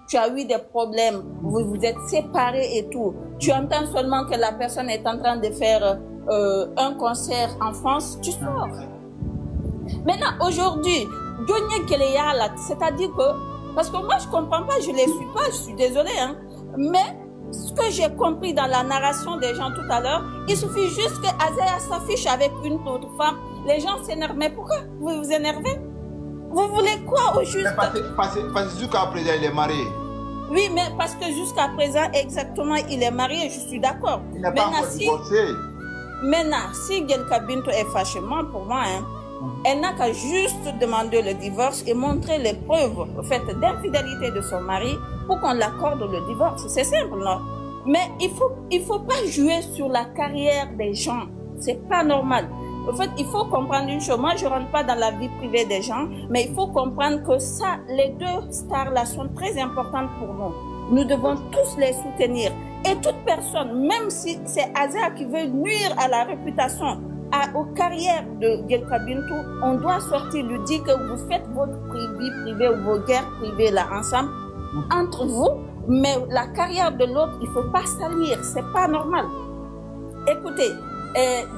tu as eu des problèmes, vous vous êtes séparés et tout. Tu entends seulement que la personne est en train de faire un concert en France, tu sors. Maintenant, aujourd'hui, c'est-à-dire que, parce que moi je comprends pas, je les suis pas, je suis désolée, hein, mais ce que j'ai compris dans la narration des gens tout à l'heure, il suffit juste que Azaya s'affiche avec une autre femme, les gens s'énervent. Mais pourquoi vous vous énervez? Vous voulez quoi au juste? Parce que jusqu'à présent il est marié. Oui, mais parce que jusqu'à présent, exactement, il est marié, je suis d'accord. Il n'est pas encore divorcé. Maintenant, si Gelka Bintou est fâchée, pour moi, hein, elle n'a qu'à juste demander le divorce et montrer les preuves d'infidélité de son mari pour qu'on l'accorde le divorce. C'est simple, non? Mais il faut pas jouer sur la carrière des gens. C'est pas normal. En fait, il faut comprendre une chose. Moi, je rentre pas dans la vie privée des gens, mais il faut comprendre que ça, les deux stars-là sont très importantes pour nous. Nous devons tous les soutenir. Et toute personne, même si c'est Azaya qui veut nuire à la réputation, aux carrières de Gelka Bintou, on doit sortir, lui dire que vous faites votre vie privée ou vos guerres privées là ensemble, entre vous, mais la carrière de l'autre, il faut pas salir, c'est pas normal. Écoutez,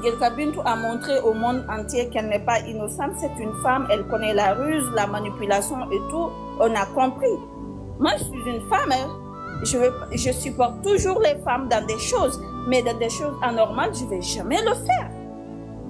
Gelka Bintou a montré au monde entier qu'elle n'est pas innocente, c'est une femme, elle connaît la ruse, la manipulation et tout, on a compris. Moi, je suis une femme, hein. Je supporte toujours les femmes dans des choses, mais dans des choses anormales, je vais jamais le faire.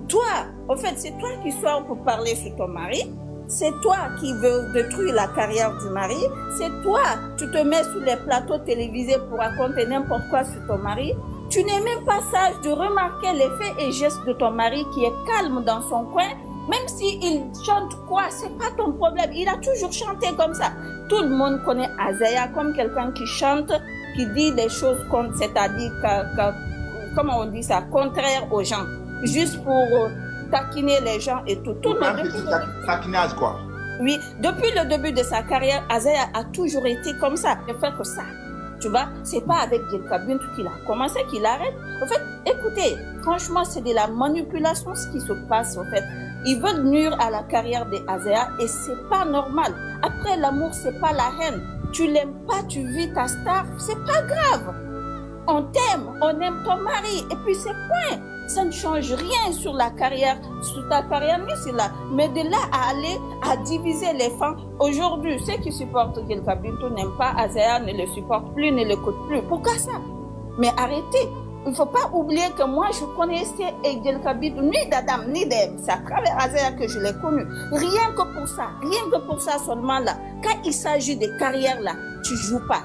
Toi, en fait, c'est toi qui sors pour parler sur ton mari, c'est toi qui veux détruire la carrière du mari, c'est toi, tu te mets sur les plateaux télévisés pour raconter n'importe quoi sur ton mari, tu n'es même pas sage de remarquer les faits et gestes de ton mari qui est calme dans son coin, même s'il chante quoi, c'est pas ton problème, il a toujours chanté comme ça. Tout le monde connaît Azaya comme quelqu'un qui chante, qui dit des choses contre, c'est-à-dire, comment on dit ça, contraire aux gens. Juste pour taquiner les gens et tout. Taquinage quoi? Oui, depuis le début de sa carrière, Azaya a toujours été comme ça. Ne fait que ça. Tu vois, c'est pas avec Gelka Bintou qu'il a commencé, qu'il arrête. En fait, écoutez, franchement, c'est de la manipulation ce qui se passe, en fait. Ils veulent nuire à la carrière de Azaya et c'est pas normal. Après, l'amour, c'est pas la haine. Tu l'aimes pas, tu vis ta star, c'est pas grave. On t'aime, on aime ton mari, et puis c'est point. Ça ne change rien sur la carrière, sur ta carrière, mais de là à aller à diviser les femmes. Aujourd'hui, ceux qui supportent Gelka Bintou n'aiment pas Azaya, ne le supportent plus, ne l'écoutent plus. Pourquoi ça? Mais arrêtez. Il ne faut pas oublier que moi, je connaissais Gelka Bintou, ni d'Adam, ni d'Ève. C'est à travers Azaya que je l'ai connu. Rien que pour ça seulement là. Quand il s'agit de carrière là, tu joues pas.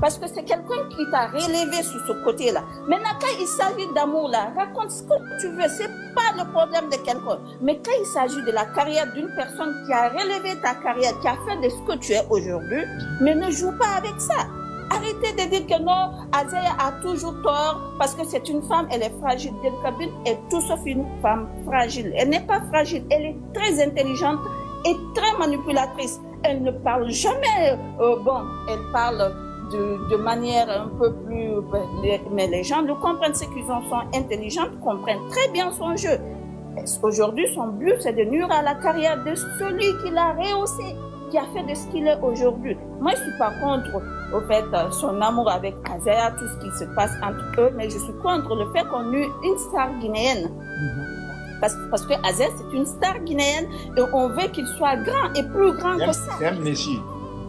Parce que c'est quelqu'un qui t'a relevé sur ce côté-là. Maintenant, quand il s'agit d'amour, là, raconte ce que tu veux. C'est pas le problème de quelqu'un. Mais quand il s'agit de la carrière d'une personne qui a relevé ta carrière, qui a fait de ce que tu es aujourd'hui, mais ne joue pas avec ça. Arrêtez de dire que non, Azaya a toujours tort parce que c'est une femme, elle est fragile. Gelka Bintou est tout sauf une femme fragile. Elle n'est pas fragile, elle est très intelligente et très manipulatrice. Elle ne parle jamais, elle parle de manière un peu plus... Mais les gens le comprennent, ceux qui sont intelligents comprennent très bien son jeu. Aujourd'hui, son but, c'est de nuire à la carrière de celui qui l'a rehaussé, qui a fait de ce qu'il est aujourd'hui. Moi, je ne suis pas contre, au fait, son amour avec Azaya, tout ce qui se passe entre eux, mais je suis contre le fait qu'on ait une star guinéenne. Parce que Azaya, c'est une star guinéenne et on veut qu'il soit grand et plus grand que ça.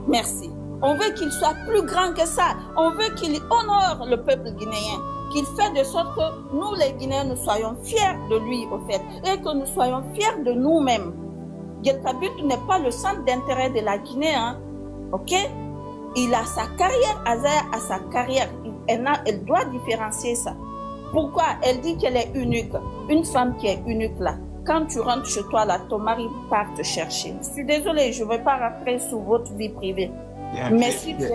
Merci. On veut qu'il soit plus grand que ça. On veut qu'il honore le peuple guinéen. Qu'il fait de sorte que nous, les Guinéens, nous soyons fiers de lui, au fait. Et que nous soyons fiers de nous-mêmes. Gelka Bintou n'est pas le centre d'intérêt de la Guinée. Hein. Ok? Il a sa carrière. Azaya a sa carrière. Elle doit différencier ça. Pourquoi? Elle dit qu'elle est unique. Une femme qui est unique là. Quand tu rentres chez toi là, ton mari part te chercher. Je suis désolée, je ne vais pas rentrer sur votre vie privée.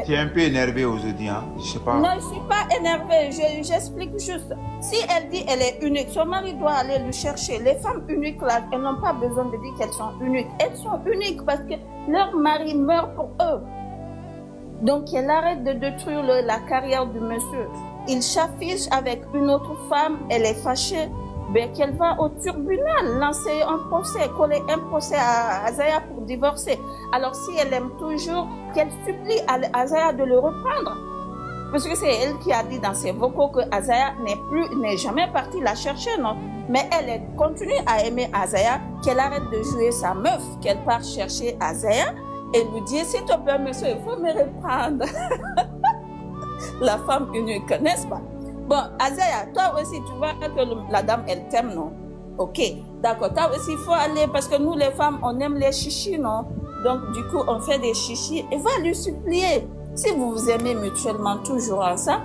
Tu es un peu énervé aujourd'hui, hein? Je sais pas. Non, je ne suis pas énervée, j'explique juste. Si elle dit qu'elle est unique, son mari doit aller le chercher. Les femmes uniques là, elles n'ont pas besoin de dire qu'elles sont uniques. Elles sont uniques parce que leur mari meurt pour eux. Donc elle arrête de détruire la carrière du monsieur. Il s'affiche avec une autre femme, elle est fâchée. ben, qu'elle va au tribunal lancer un procès, coller un procès à Azaya pour divorcer. Alors si elle aime toujours, qu'elle supplie à Azaya de le reprendre. Parce que c'est elle qui a dit dans ses vocaux que Azaya n'est jamais partie la chercher, non. Mais elle continue à aimer Azaya, qu'elle arrête de jouer sa meuf, qu'elle part chercher Azaya et lui dit, s'il te plaît, monsieur, il faut me reprendre. La femme unique, n'est-ce pas? Bon, Azaya, toi aussi, tu vois que la dame, elle t'aime, non? Ok, d'accord. Toi aussi, il faut aller, parce que nous, les femmes, on aime les chichis, non? Donc, du coup, on fait des chichis et va lui supplier. Si vous vous aimez mutuellement toujours ensemble,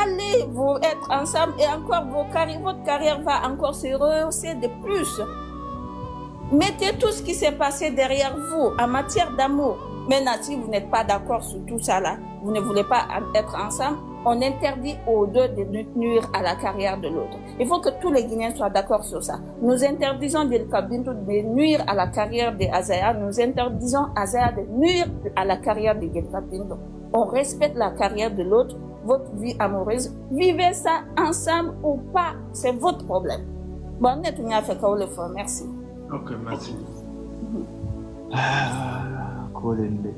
allez vous être ensemble et encore votre carrière va encore se rehausser de plus. Mettez tout ce qui s'est passé derrière vous en matière d'amour. Maintenant, si vous n'êtes pas d'accord sur tout ça là, vous ne voulez pas être ensemble, on interdit aux deux de nuire à la carrière de l'autre. Il faut que tous les Guinéens soient d'accord sur ça. Nous interdisons Delka Bintou de nuire à la carrière de Azaya. Nous interdisons Azaya de nuire à la carrière de Delka Bintou. On respecte la carrière de l'autre, votre vie amoureuse. Vivez ça ensemble ou pas, c'est votre problème. Bon, on est tout à fait le fond. Merci. Ok, merci. Ah, Kolende.